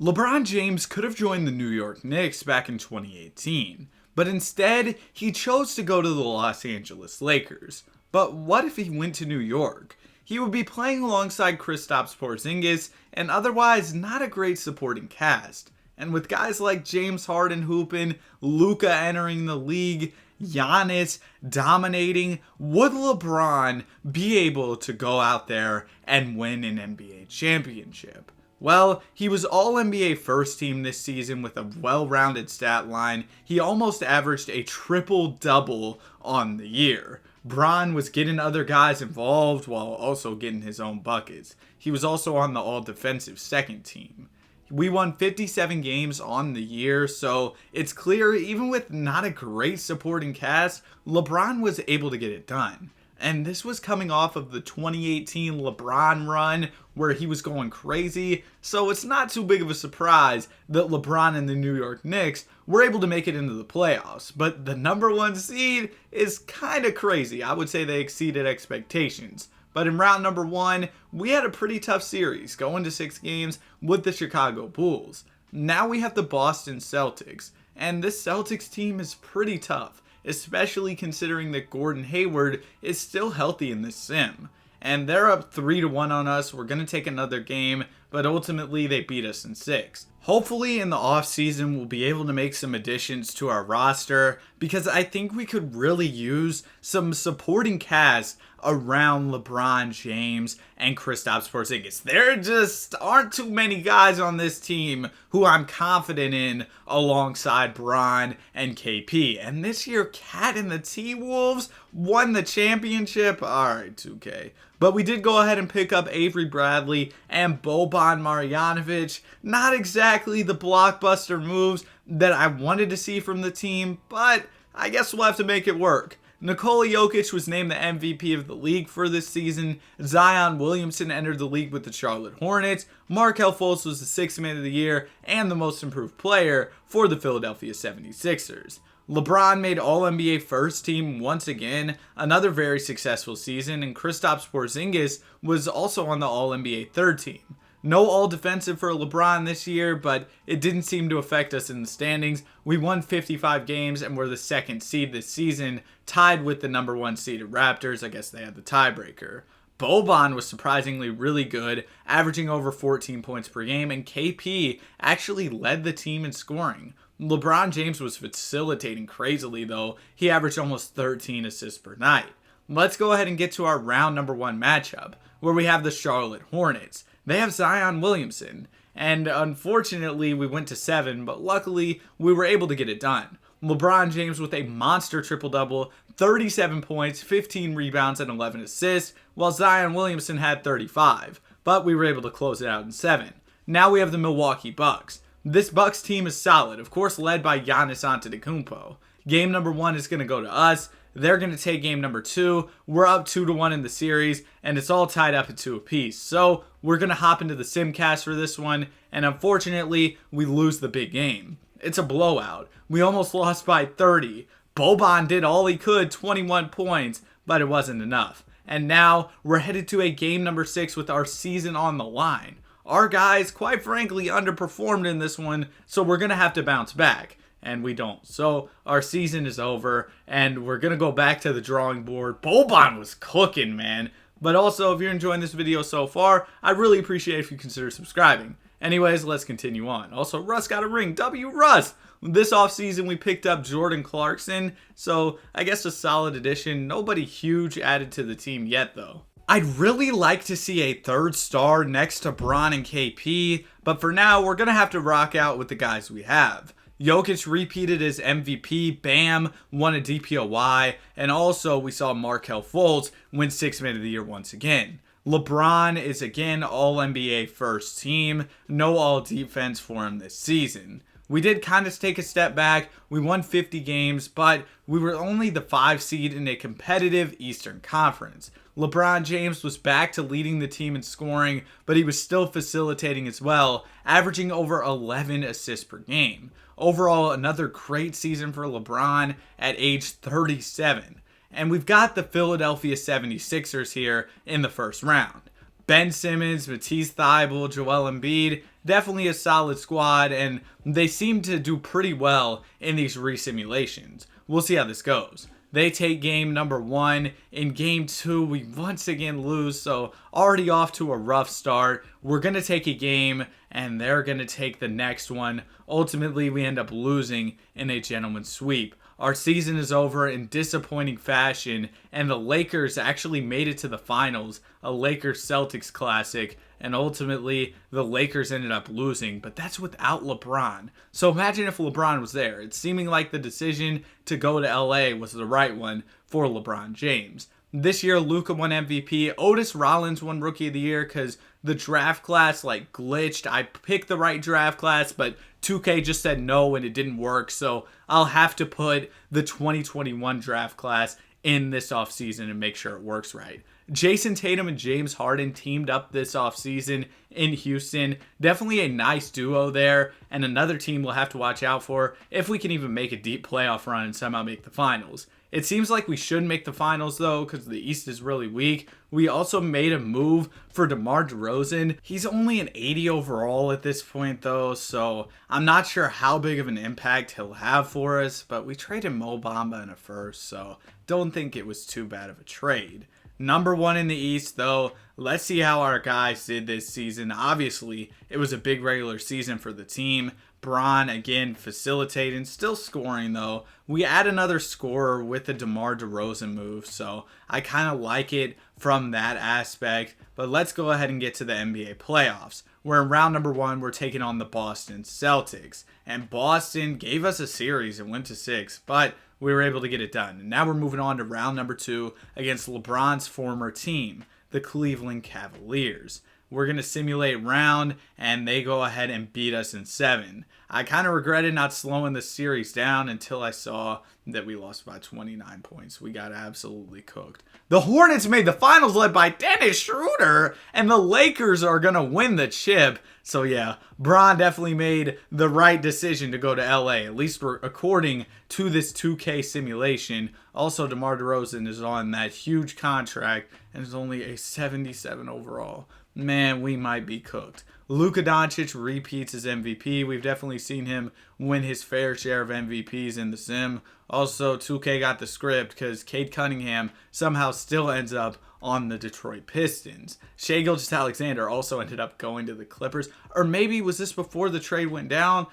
LeBron James could have joined the New York Knicks back in 2018, but instead he chose to go to the Los Angeles Lakers. But what if he went to New York? He would be playing alongside Kristaps Porzingis and otherwise not a great supporting cast. And with guys like James Harden hooping, Luka entering the league, Giannis dominating, would LeBron be able to go out there and win an NBA championship? Well, he was All-NBA first team this season with a well-rounded stat line. He almost averaged a triple-double on the year. Bron was getting other guys involved while also getting his own buckets. He was also on the All-Defensive second team. We won 57 games on the year, so it's clear even with not a great supporting cast, LeBron was able to get it done. And this was coming off of the 2018 LeBron run where he was going crazy, so it's not too big of a surprise that LeBron and the New York Knicks were able to make it into the playoffs. But the number one seed is kind of crazy. I would say they exceeded expectations. But in round number one, we had a pretty tough series, going to 6 games with the Chicago Bulls. Now we have the Boston Celtics, and this Celtics team is pretty tough, especially considering that Gordon Hayward is still healthy in this sim. And they're up 3-1 on us. We're going to take another game, but ultimately they beat us in 6. Hopefully in the offseason we'll be able to make some additions to our roster because I think we could really use some supporting cast around LeBron James and Kristaps Porzingis. There just aren't too many guys on this team who I'm confident in alongside Bron and KP. And this year, Cat and the T-Wolves won the championship. Alright, 2K. But we did go ahead and pick up Avery Bradley and Boban Marjanovic. Not exactly the blockbuster moves that I wanted to see from the team, but I guess we'll have to make it work. Nikola Jokic was named the MVP of the league for this season. Zion Williamson entered the league with the Charlotte Hornets. Markelle Fultz was the 6th man of the year and the most improved player for the Philadelphia 76ers. LeBron made All-NBA first team once again, another very successful season, and Kristaps Porzingis was also on the All-NBA third team. No all-defensive for LeBron this year, but it didn't seem to affect us in the standings. We won 55 games and were the 2nd seed this season, tied with the number 1 seeded Raptors. I guess they had the tiebreaker. Boban was surprisingly really good, averaging over 14 points per game, and KP actually led the team in scoring. LeBron James was facilitating crazily though. He averaged almost 13 assists per night. Let's go ahead and get to our round number 1 matchup, where we have the Charlotte Hornets. They have Zion Williamson, and unfortunately we went to 7, but luckily we were able to get it done. LeBron James with a monster triple-double, 37 points, 15 rebounds, and 11 assists, while Zion Williamson had 35, but we were able to close it out in 7. Now we have the Milwaukee Bucks. This Bucks team is solid, of course led by Giannis Antetokounmpo. Game number 1 is going to go to us. They're going to take game number 2. We're up 2-1 in the series, and it's all tied up at 2 apiece. So we're going to hop into the simcast for this one, and unfortunately, we lose the big game. It's a blowout. We almost lost by 30. Boban did all he could, 21 points, but it wasn't enough. And now we're headed to a game number 6 with our season on the line. Our guys, quite frankly, underperformed in this one, so we're going to have to bounce back. And we don't. So our season is over, and we're going to go back to the drawing board. Boban was cooking, man. But also, if you're enjoying this video so far, I'd really appreciate if you consider subscribing. Anyways, let's continue on. Also, Russ got a ring. W. Russ! This offseason, we picked up Jordan Clarkson, so I guess a solid addition. Nobody huge added to the team yet, though. I'd really like to see a 3rd star next to Bron and KP, but for now, we're going to have to rock out with the guys we have. Jokic repeated as MVP, Bam won a DPOY, and also we saw Markelle Fultz win 6th man of the year once again. LeBron is again All-NBA first team, no all-defense for him this season. We did kind of take a step back, we won 50 games, but we were only the 5 seed in a competitive Eastern Conference. LeBron James was back to leading the team in scoring, but he was still facilitating as well, averaging over 11 assists per game. Overall, another great season for LeBron at age 37. And we've got the Philadelphia 76ers here in the first round. Ben Simmons, Matisse Thybulle, Joel Embiid, definitely a solid squad, and they seem to do pretty well in these resimulations. We'll see how this goes. They take game number 1. In game 2, we once again lose, so already off to a rough start. We're going to take a game, and they're going to take the next one. Ultimately, we end up losing in a gentleman's sweep. Our season is over in disappointing fashion, and the Lakers actually made it to the finals, a Lakers-Celtics classic, and ultimately the Lakers ended up losing, but that's without LeBron. So imagine if LeBron was there. It's seeming like the decision to go to LA was the right one for LeBron James. This year, Luka won MVP. Otis Rollins won Rookie of the Year because the draft class glitched. I picked the right draft class, but 2K just said no and it didn't work. So I'll have to put the 2021 draft class in this offseason and make sure it works right. Jason Tatum and James Harden teamed up this offseason in Houston. Definitely a nice duo there, and another team we'll have to watch out for if we can even make a deep playoff run and somehow make the finals. It seems like we should make the finals, though, because the East is really weak. We also made a move for DeMar DeRozan. He's only an 80 overall at this point, though, so I'm not sure how big of an impact he'll have for us, but we traded Mo Bamba in a first, so don't think it was too bad of a trade. Number 1 in the East, though. Let's see how our guys did this season. Obviously, it was a big regular season for the team. Bron, again, facilitating, still scoring, though. We add another scorer with the DeMar DeRozan move, so I kind of like it from that aspect. But let's go ahead and get to the NBA playoffs. Where in round number 1, we're taking on the Boston Celtics. And Boston gave us a series and went to 6, but we were able to get it done. And now we're moving on to round number 2 against LeBron's former team, the Cleveland Cavaliers. We're going to simulate round, and they go ahead and beat us in 7. I kind of regretted not slowing the series down until I saw that we lost by 29 points. We got absolutely cooked. The Hornets made the finals led by Dennis Schroeder, and the Lakers are going to win the chip. So yeah, Bron definitely made the right decision to go to LA, at least according to this 2K simulation. Also, DeMar DeRozan is on that huge contract and is only a 77 overall. Man, we might be cooked. Luka Doncic repeats as MVP. We've definitely seen him win his fair share of MVPs in the sim. Also, 2K got the script because Cade Cunningham somehow still ends up on the Detroit Pistons. Shai Gilgeous-Alexander also ended up going to the Clippers. Or maybe was this before the trade went down?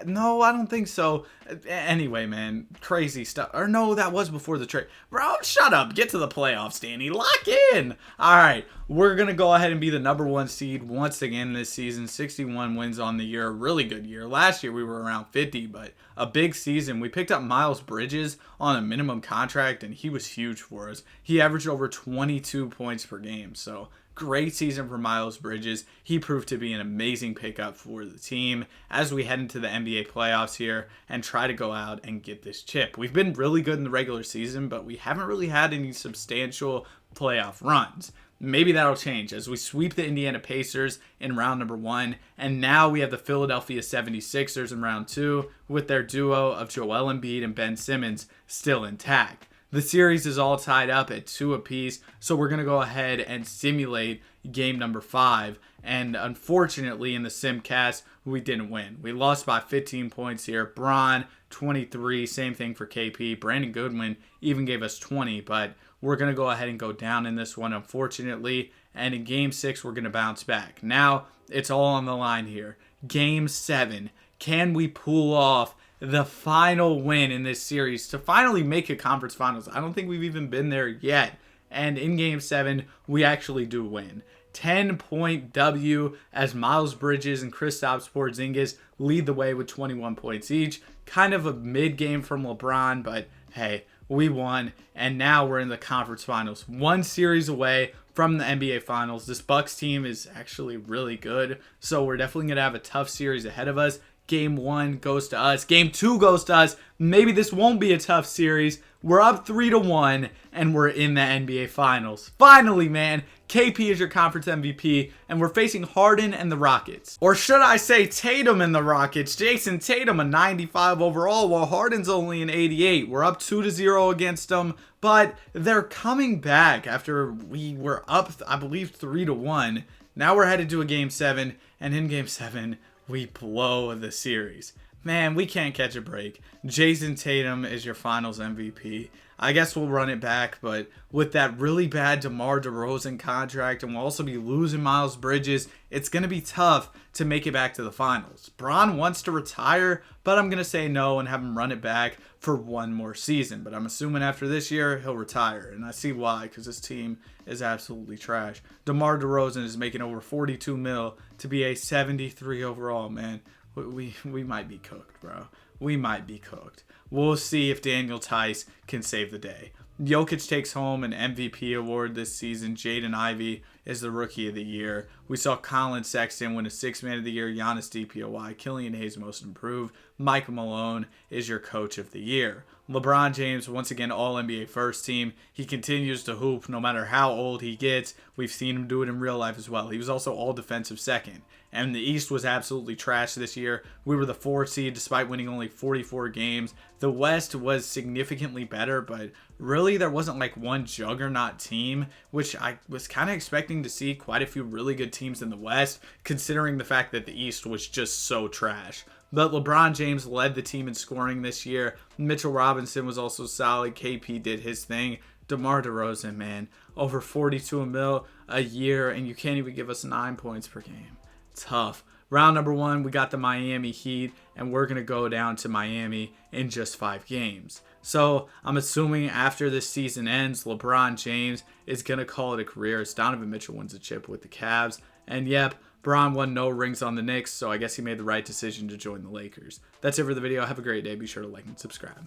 No, I don't think so. Anyway, man, crazy stuff. Or no, that was before the trade. Bro, shut up. Get to the playoffs, Danny. Lock in. All right, we're going to go ahead and be the number 1 seed once again this season. 61 wins on the year. Really good year. Last year we were around 50, but a big season. We picked up Miles Bridges on a minimum contract, and he was huge for us. He averaged over 22 points per game, so great season for Miles Bridges. He proved to be an amazing pickup for the team as we head into the NBA playoffs here and try to go out and get this chip. We've been really good in the regular season, but we haven't really had any substantial playoff runs. Maybe that'll change as we sweep the Indiana Pacers in round number 1, and now we have the Philadelphia 76ers in round 2 with their duo of Joel Embiid and Ben Simmons still intact. The series is all tied up at 2 apiece, so we're going to go ahead and simulate game number 5. And unfortunately, in the simcast, we didn't win. We lost by 15 points here. Bron, 23, same thing for KP. Brandon Goodwin even gave us 20, but we're going to go ahead and go down in this one, unfortunately. And in game 6, we're going to bounce back. Now, it's all on the line here. Game 7, can we pull off the final win in this series to finally make a conference finals? I don't think we've even been there yet. And in game 7, we actually do win. 10-point W as Miles Bridges and Kristaps Porzingis lead the way with 21 points each. Kind of a mid-game from LeBron, but hey, we won. And now we're in the conference finals. 1 series away from the NBA Finals. This Bucks team is actually really good, so we're definitely going to have a tough series ahead of us. Game 1 goes to us. Game 2 goes to us. Maybe this won't be a tough series. We're up 3-1, and we're in the NBA Finals. Finally, man. KP is your conference MVP, and we're facing Harden and the Rockets. Or should I say Tatum and the Rockets? Jason Tatum a 95 overall, while Harden's only an 88. We're up 2-0 against them, but they're coming back after we were up, I believe, 3-1. Now we're headed to a Game 7, and in Game 7, we blow the series. Man, we can't catch a break. Jason Tatum is your finals MVP. I guess we'll run it back, but with that really bad DeMar DeRozan contract, and we'll also be losing Miles Bridges, it's going to be tough to make it back to the finals. Bron wants to retire, but I'm going to say no and have him run it back for one more season. But I'm assuming after this year, he'll retire, and I see why, because this team is absolutely trash. DeMar DeRozan is making over $42 million to be a 73 overall, man. We might be cooked, bro. We might be cooked. We'll see if Daniel Tice can save the day. Jokic takes home an MVP award this season. Jaden Ivey is the Rookie of the Year. We saw Colin Sexton win a Sixth Man of the Year. Giannis DPOY. Killian Hayes Most Improved. Michael Malone is your Coach of the Year. LeBron James, once again, All-NBA First Team. He continues to hoop no matter how old he gets. We've seen him do it in real life as well. He was also All-Defensive Second. And the East was absolutely trash this year. We were the 4th seed despite winning only 44 games. The West was significantly better, but really there wasn't like one juggernaut team, which I was kind of expecting to see quite a few really good teams in the West, considering the fact that the East was just so trash. But LeBron James led the team in scoring this year. Mitchell Robinson was also solid. KP did his thing. DeMar DeRozan, man, over 42 mil a year, and you can't even give us 9 points per game. Tough. Round number 1, we got the Miami Heat, and we're going to go down to Miami in just 5 games. So I'm assuming after this season ends, LeBron James is going to call it a career as Donovan Mitchell wins a chip with the Cavs. And yep, Bron won no rings on the Knicks, so I guess he made the right decision to join the Lakers. That's it for the video. Have a great day. Be sure to like and subscribe.